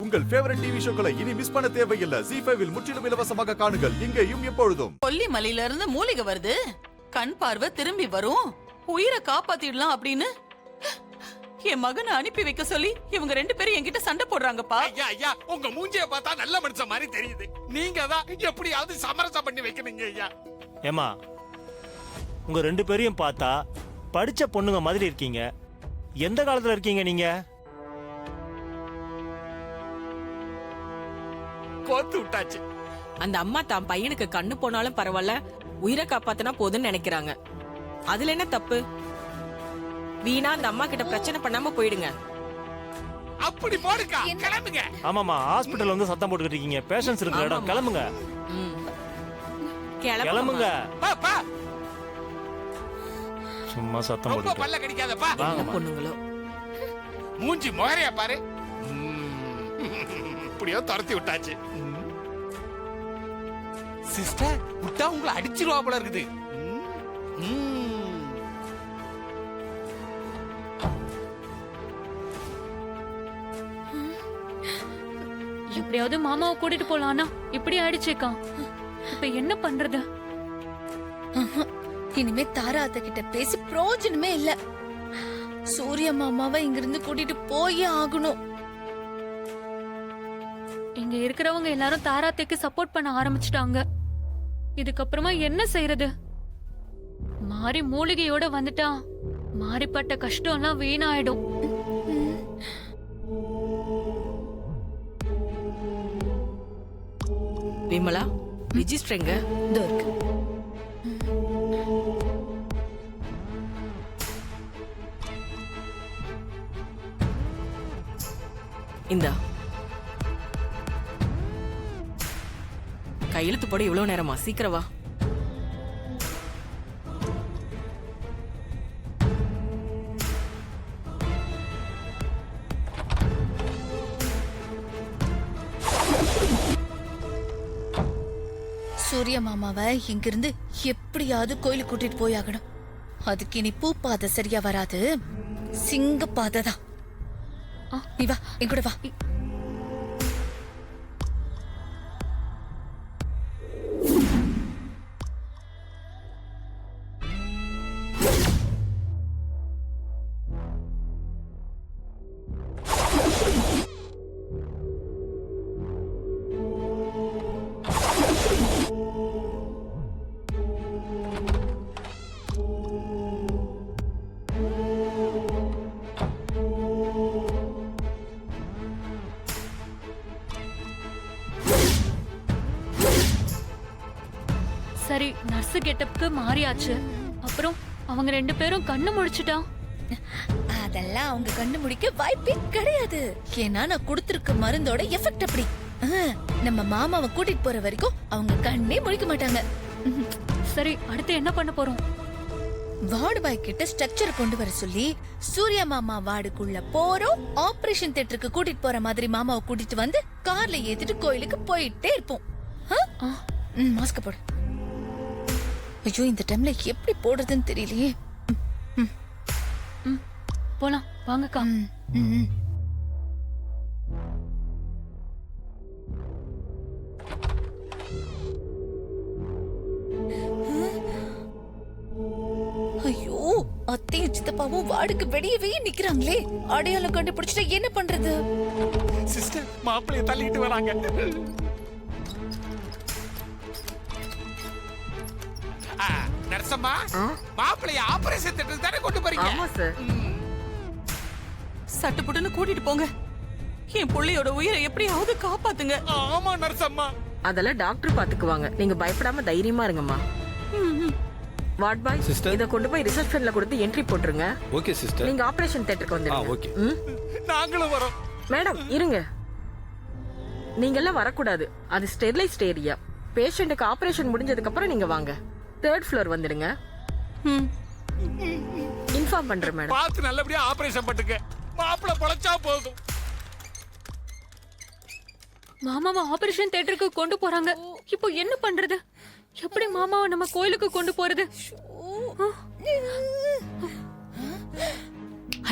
உங்கள் favourite TV ஷோக்களை இனி miss பண்ண தேவையில்லை. ZEE5 இல் முற்றிலும் இலவசமாக காணுங்கள். இங்கேயும் எப்பொழுதும். கொல்லிமலையில இருந்து மூலிகை வருது, கண் பார்வை திரும்பி வரும், உயிரை காப்பாத்திடலாம் அப்படின்னு என் மகனை அனுப்பி வைக்க சொல்லி இவங்க 2 பேரும் என்கிட்ட சண்டை போடுறாங்கப்பா. ஐயா ஐயா, உங்க மூஞ்சிய பார்த்தா நல்ல மனுஷன் மாதிரி தெரியுது. நீங்க தான் எப்படியாவது சமரசம் பண்ணி வைக்கணுங்க ஐயா. ஏமா, உங்க 2 பேரையும் பார்த்தா படிச்ச பொண்ணுங்க மாதிரி இருக்கீங்க. எந்த காலத்துல இருக்கீங்க நீங்க? கோத்து விட்டாச்சு. அந்த அம்மா தான் பையனுக்கு கண்ணு போனாலும் பரவாயில்ல, உயிரை காப்பாத்தினா போதுன்னு நினைக்கிறாங்க. அதுல என்ன தப்பு? வீணா அந்த அம்மா கிட்ட பிரச்சனை பண்ணாம போயிடுங்க. அப்படி போடுக்கா, கிளம்புங்க. ஆமாமா, ஹாஸ்பிடல்ல வந்து சத்தம் போட்டுக்கிட்டு இருக்கீங்க. பேஷன்ஸ் இருக்கிற இடம். கிளம்புங்க கிளம்புங்க. சும்மா சத்தம் ரொம்ப போட்டு பல்ல கடிக்காதப்பா. பொண்ணுங்களோ மூஞ்சி முகரையா பாரு. இப்படியோ துரத்தி விட்டாச்சு. சிஸ்டர், விட்டா உங்களை அடிச்சிருவா போல இருக்குது. எப்படியாவது மாமாவை கூட்டிட்டு போலானா இப்படி ஆயிடுச்சேக்கா. இப்ப என்ன பண்றது? இனிமே தாரா அத்தை கிட்ட பேசி பிரயோஜனமே இல்ல. சூரிய மாமாவை இங்கிருந்து கூட்டிட்டு போயே ஆகணும். இங்க இருக்கிறவங்க எல்லாரும் தாராத்தைக்கு சப்போர்ட் பண்ண ஆரம்பிச்சிட்டாங்க. இதுக்கப்புறமா என்ன செய்யறது? மாறி மூலிகையோட வந்துட்டா மாறிப்பட்ட கஷ்டம் எல்லாம் வீணாயிடும். விமலா, ரிஜிஸ்டர் எங்க? இதோ இருக்கு. இந்தா. கையெழுத்து போட இவ்வளவு நேரமா? சீக்கிரம் வா. சூரிய மாமாவை இங்கிருந்து எப்படியாவது கோயிலுக்கு கூட்டிட்டு போயாகணும். அதுக்கு இனி பூ பாதை சரியா வராது, சிங்க பாதை தான். நீ வா, என் கூட வா. சரி, நர்ஸ் கெட்டப்புக்கு மாறியாச்சு. அப்புறம் அவங்க 2 பேரும் கண்ணு முழிச்சிட்டா. அதெல்லாம் அவங்க கண்ணு முடிக்க வாய்ப்பே கிடையாது. ஏன்னா நான் கொடுத்திருக்க மருந்தோட எஃபெக்ட் அப்படி. நம்ம மாமாவை கூட்டிட்டு போற வரைக்கும் அவங்க கண்ணே முழிக்க மாட்டாங்க. சரி, அடுத்து என்ன பண்ண போறோம்? வார்டு பாய் கிட்ட ஸ்ட்ரக்சர் கொண்டு வர சொல்லி சூர்யா மாமா வார்டுக்குள்ள போறோம். ஆபரேஷன் தியேட்டருக்கு கூட்டிட்டு போற மாதிரி மாமாவை கூட்டிட்டு வந்து கார்ல ஏத்திட்டு கோயிலுக்கு போயிட்டே இருப்போம். மாஸ்க் போடு. ஐயோ, இந்த டைம்ல எப்படி போடுறதுன்னு தெரியலையே. போலாம் வாங்கக்கா. ஐயோ, அத்தையும் சித்தப்பாவும் வார்டுக்கு வெளியவே நிக்கிறாங்களே. அடையாளம் கண்டுபிடிச்சிட்டா என்ன பண்றது? சிஸ்டர், மாப்பிளைய தள்ளிட்டு வராங்க. நர்சம்மா, மாப்பிளைய ஆபரேஷன் தியேட்டருக்கு தானே கொண்டு போறீங்க? ஆமா சார். சட்டுப்புட்டுன்னு கூட்டிட்டு போங்க. என் புள்ளையோட உயிரை எப்படியாவது காப்பாத்துங்க. ஆமா நர்சம்மா. அதெல்லாம் டாக்டர் பாத்துக்குவாங்க. நீங்க பயப்படாம தைரியமா இருங்கம்மா. வார்ட் பாய், இத கொண்டு போய் ரிசப்ஷன்ல கொடுத்து என்ட்ரி போட்டுருங்க. Okay sister. நீங்க ஆபரேஷன் தியேட்டருக்கு வந்துருங்க. ஓகே. நாங்களும் வரோம். மேடம் இருங்க. நீங்க எல்லாம் வரக்கூடாது. அது ஸ்டெரிலைஸ்ட் ஏரியா. பேஷண்ட்டுக்கு ஆபரேஷன் முடிஞ்சதுக்கு அப்புறம் நீங்க வாங்க. 3rd ஃப்ளோர் வந்துடுங்க. இன்ஃபார்ம் பண்றேன் மேடம். பார்த்து நல்லபடியா ஆபரேஷன் பண்ணுங்க. மாப்பிளை பொழைச்சா போதும். மாமாவை ஆபரேஷன் தியேட்டருக்கு கொண்டு போறாங்க. இப்போ என்ன பண்றது? எப்படி மாமாவை நம்ம கோயிலுக்கு கொண்டு போறது?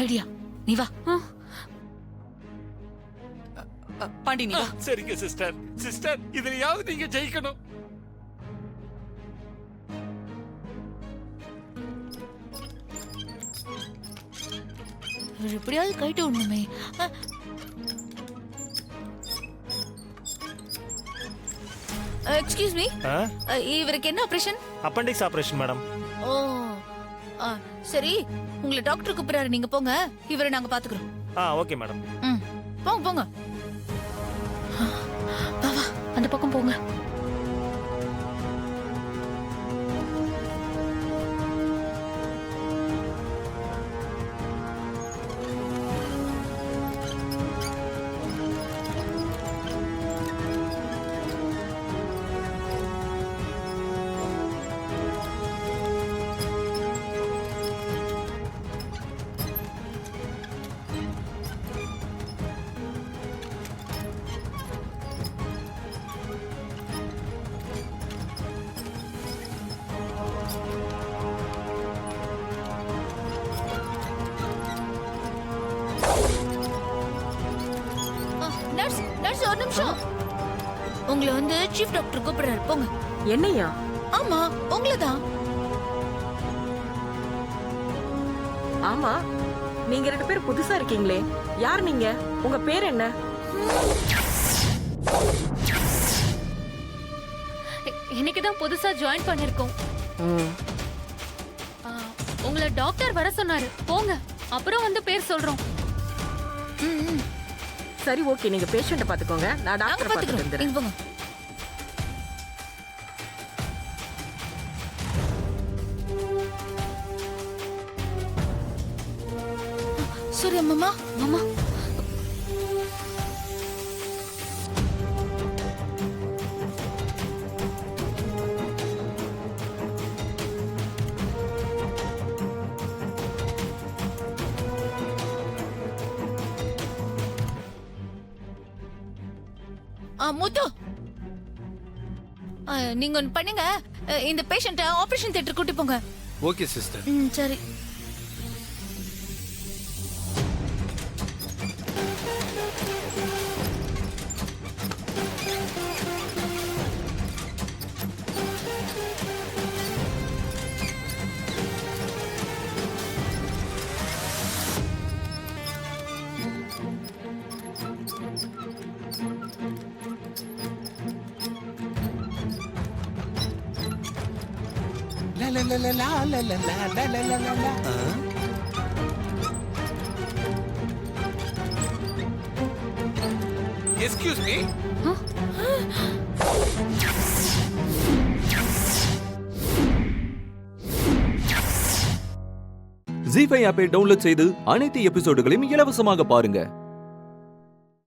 ஐடியா, நீ வா. பாண்டி நீ வா. சரிங்க சிஸ்டர். சிஸ்டர் இதுலயாவது நீங்க ஜெயிக்கணும். இவர் எப்படியாவது கைட்டு விடணுமே. எக்ஸ்கியூஸ் மீ, இவருக்கு என்ன ஆபரேஷன்? Appendix operation madam. ஓ சரி, உங்களை டாக்டர் கூப்பிடுறாரு, நீங்க போங்க, இவரை நாங்க பாத்துக்கிறோம். Okay madam. ம், போங்க போங்க. வா வா, அந்த பக்கம் போங்க. நர்ஸ் நர்ஸ், ஒரு நிமிஷம். உங்களை வந்து சீஃப் டாக்டர் கூப்பிடுறாரு, போங்க. என்னையா? ஆமா, உங்களதான். ஆமா, நீங்க 2 பேர் புதுசா இருக்கீங்களே, யார் நீங்க? உங்க பேர் என்ன? இன்னைக்கு தான் புதுசா ஜாயின் பண்ணிருக்கோம். உங்களை டாக்டர் வர சொன்னாரு, போங்க, அப்புறம் வந்து பேர் சொல்றோம். சரி ஓகே, நீங்க பேஷண்ட பாத்துக்கோங்க, நான் நாங்க டாக்டர் பாத்துட்டு பாத்துக்கிறோம், வந்துறேன். நீங்க போங்க. சூர்யா மாமா, மாமா முத்து, நீங்க ஒன்னு பண்ணுங்க, இந்த பேஷண்ட ஆபரேஷன் தியேட்டர் கூட்டி போங்க. Okay sister. சரி. Excuse me. ஜீ5 ஆப்பை டவுன்லோட் செய்து அனைத்து எபிசோடுகளையும் இலவசமாக பாருங்க.